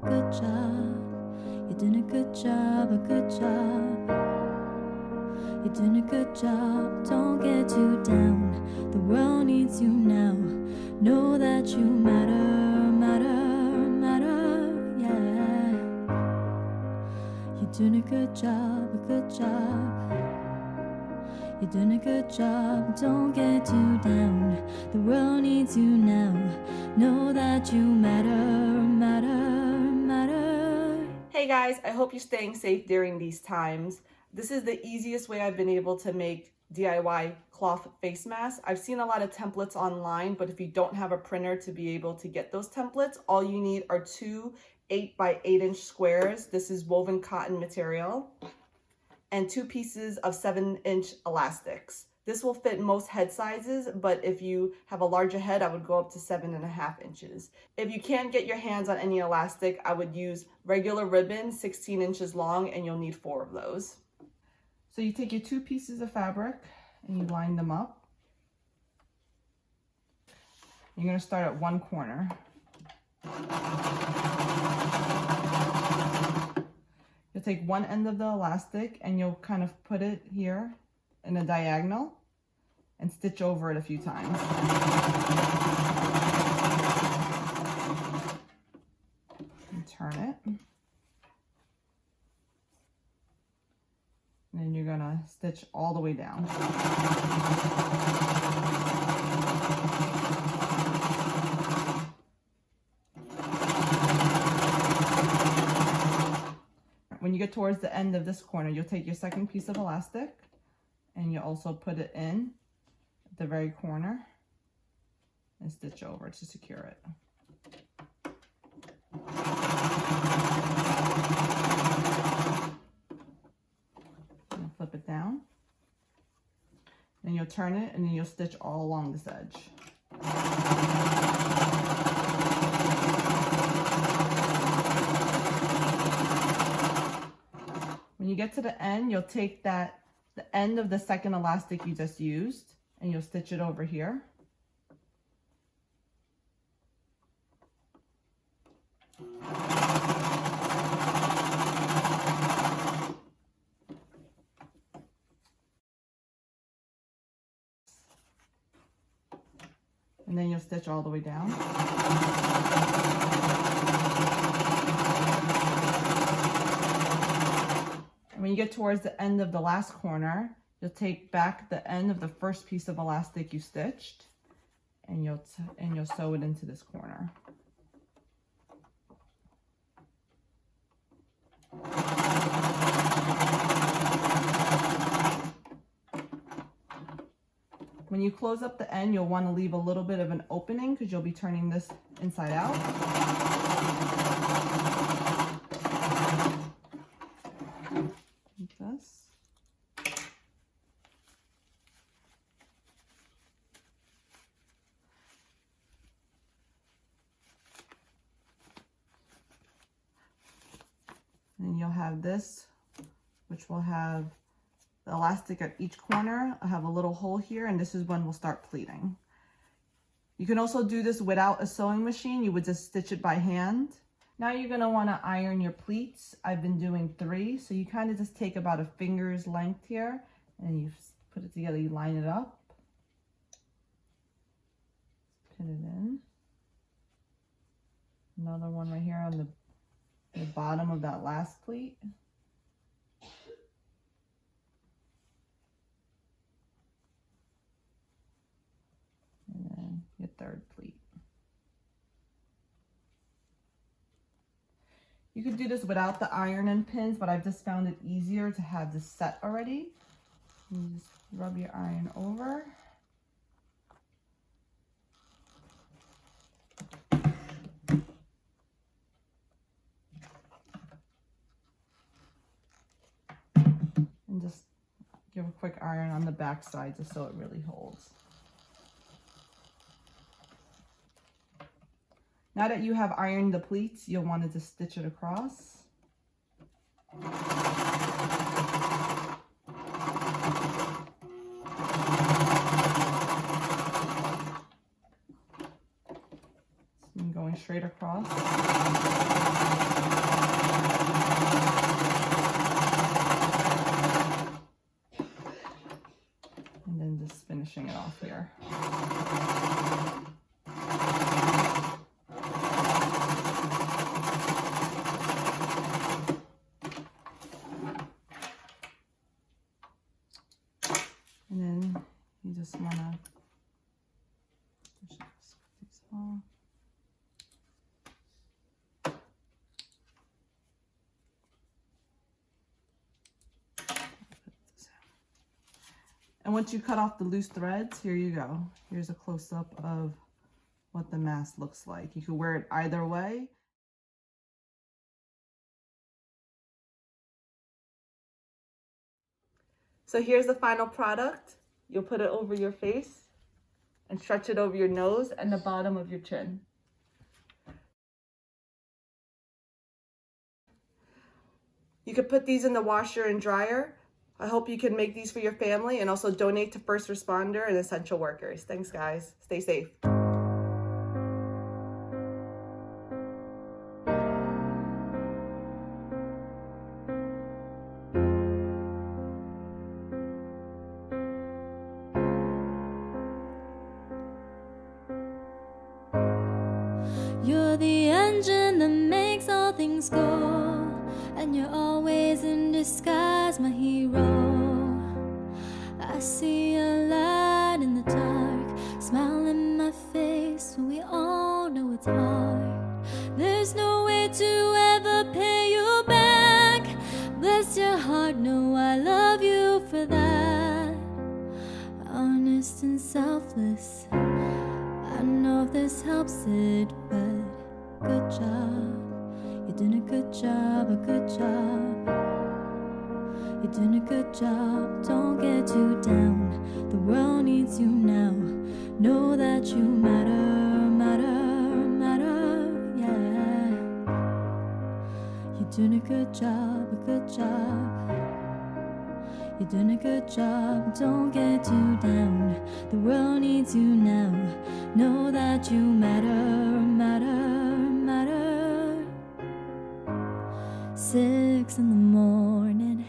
good job. You're doing a good job, a good job. You're doing a good job, don't get too down. The world needs you now. Know that you matter, matter, matter, yeah. You're doing a good job, a good job. You're doing a good job, don't get too down. The world needs you now. Know that you matter, matter, matter. Hey guys, I hope you're staying safe during these times. This is the easiest way I've been able to make DIY cloth face masks. I've seen a lot of templates online, but if you don't have a printer to be able to get those templates, all you need are two 8 by 8 inch squares. This is woven cotton material. And 2 pieces of 7-inch elastics. This will fit most head sizes, but if you have a larger head, I would go up to 7.5 inches. If you can't get your hands on any elastic, I would use regular ribbon, 16 inches long, and you'll need 4 of those. So you take your 2 pieces of fabric and you line them up. You're gonna start at one corner. You'll take one end of the elastic and you'll kind of put it here in a diagonal and stitch over it a few times. And turn it. And then you're gonna stitch all the way down. When you get towards the end of this corner, you'll take your second piece of elastic and you also put it in at the very corner and stitch over to secure it. And flip it down. Then you'll turn it and then you'll stitch all along this edge. When you get to the end, you'll take the end of the second elastic you just used and you'll stitch it over here. And then you'll stitch all the way down. When you get towards the end of the last corner, you'll take back the end of the first piece of elastic you stitched and you'll sew it into this corner. When you close up the end, you'll want to leave a little bit of an opening because you'll be turning this inside out. This. And you'll have this, which will have the elastic at each corner. I have a little hole here, and this is when we'll start pleating. You can also do this without a sewing machine. You would just stitch it by hand. Now you're going to want to iron your pleats. I've been doing 3, so you kind of just take about a finger's length here and you put it together, you line it up, pin it in. Another one right here on the bottom of that last pleat. And then your third pleat. You could do this without the iron and pins, but I've just found it easier to have this set already. You just rub your iron over. And just give a quick iron on the back side just so it really holds. Now that you have ironed the pleats, you'll want to just stitch it across. And going straight across. And once you cut off the loose threads, here you go. Here's a close-up of what the mask looks like. You can wear it either way. So here's the final product. You'll put it over your face and stretch it over your nose and the bottom of your chin. You could put these in the washer and dryer. I hope you can make these for your family and also donate to first responder and essential workers. Thanks, guys. Stay safe. You're the engine that makes all things go, and you're always in disguise, my hero. I see a light in the dark, smile in my face when we all know it's hard. There's no way to ever pay you back. Bless your heart, no, I love you for that. Honest and selfless, I know if this helps it, but good job. You're doing a good job, a good job. You're doing a good job, don't get too down. The world needs you now. Know that you matter, matter, matter, yeah. You're doing a good job, a good job. You're doing a good job, don't get too down. The world needs you now. Know that you matter, matter, matter. 6 in the morning,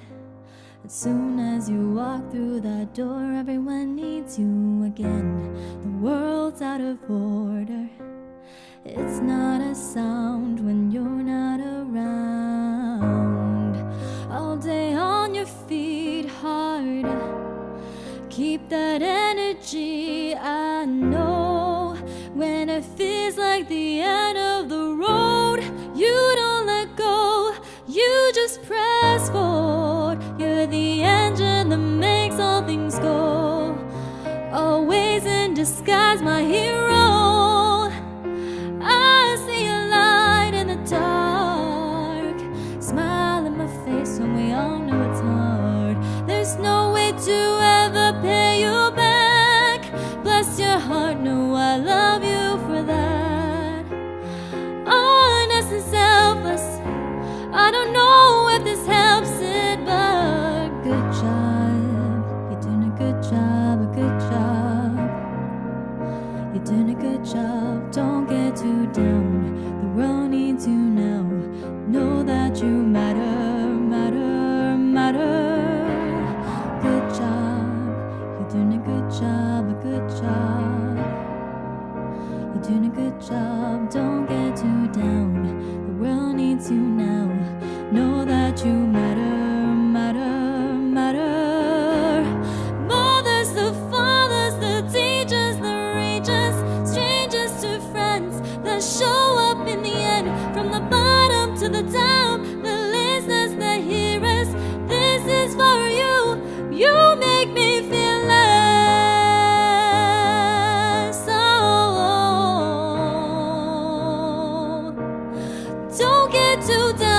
as soon as you walk through that door, everyone needs you again. The world's out of order. It's not a sound when you're not around. All day on your feet, hard. Keep that energy. I know when it feels like the end of the road, you don't let go, you just press forward. You're the engine that makes all things go. Always in disguise, my hero. I see a light in the dark, smile in my face when we all know it's hard. There's no way to ever pay you back. Bless your heart, no, I love you for that. Honest and selfless, I don't know if this helps it, but good job. You're doing a good job, a good job. You're doing a good job, don't get too down. The world needs you now. Know that you matter, matter, matter. Good job. You're doing a good job, a good job. You're doing a good job, don't get too down. The world needs you now. Know that you matter, matter, matter. Mothers, the fathers, the teachers, the regents, strangers to friends that show up in the end. From the bottom to the top, the listeners, the hearers, this is for you. You make me feel less. Oh, don't get too down.